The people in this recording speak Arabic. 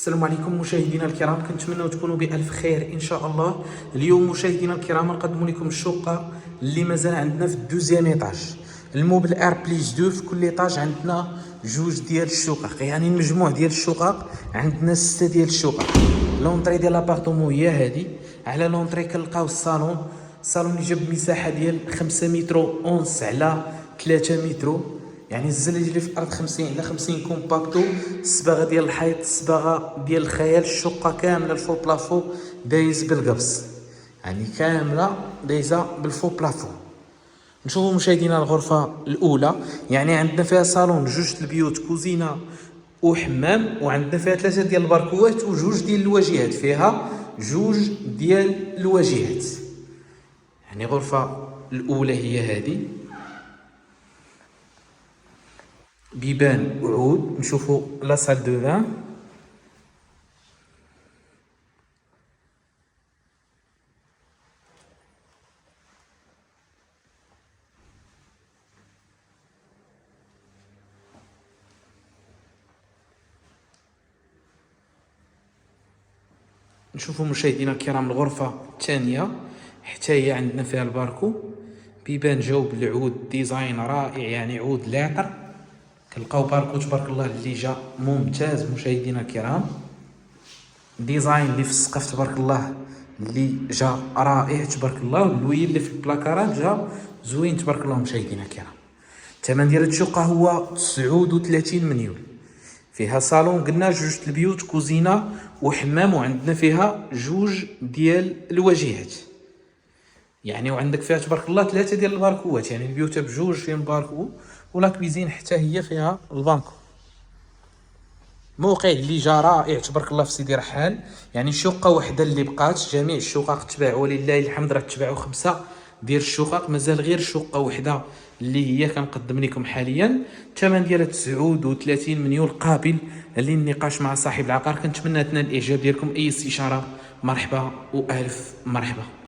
السلام عليكم مشاهدينا الكرام، كنتمنى تكونوا بألف خير إن شاء الله. اليوم مشاهدينا الكرام نقدم لكم الشقة اللي مازال عندنا في الدوزيام ايطاج. الموبل ار بليس 2 في كل ايطاج عندنا جوج ديال الشقق، يعني المجموع ديال الشقق عندنا 6 ديال الشقق. لونطري ديال لابارتومون هي هذه. على لونطري كنلقاو الصالون اللي جاب مساحة ديال 5 متر اونس على 3 متر، يعني الزلج اللي في الارض 50 على 50 كومباكتو. الصباغه ديال الحيط الصباغه ديال الخيال، الشقه كامله الفو بلافو دايز بالقبص، يعني كامله دايزه بالفو بلافو. نشوفوا مشاهدينا الغرفه الاولى، يعني عندنا فيها صالون، جوج البيوت، كوزينه وحمام، وعندنا فيها 3 ديال الباركوات وجوج ديال الواجهات، فيها جوج ديال الواجهات. يعني غرفه الاولى هي هذه، بيبان وعود. نشوفوا لا سال دو فان، نشوفوا مشاهدينا الكرام الغرفة الثانية، حتى هي عندنا فيها الباركو، بيبان جاو بالعود، ديزاين رائع، يعني عود لاعطر. كنلقاو باركو تبارك الله اللي جا ممتاز مشاهدينا الكرام، ديزاين اللي في السقف تبارك الله اللي جا رائع تبارك الله، واللوي اللي في البلاكارات جا زوين تبارك الله مشاهدينا الكرام. الثمن ديال الشقة هو 39 مليون. فيها صالون قلنا، جوج البيوت، كوزينه وحمام، وعندنا فيها جوج ديال الواجهات، يعني وعندك فيها تبارك الله 3 ديال الباركوات، يعني البيوت بجوج فيهم باركو، ولا كويزين حتى هي فيها البانكو. موقع اللي جا رائع تبارك الله في سيدي رحال، يعني شقه وحده اللي بقات، جميع الشقق تباعوا ولله الحمد، راه تباعوا 5 ديال الشقق، مازال غير شقه وحده اللي هي كنقدم لكم حاليا. الثمن ديالها 39 مليون، قابل للنقاش مع صاحب العقار. كنتمنى تنال الاعجاب ديالكم. اي استشاره مرحبا والف مرحبا.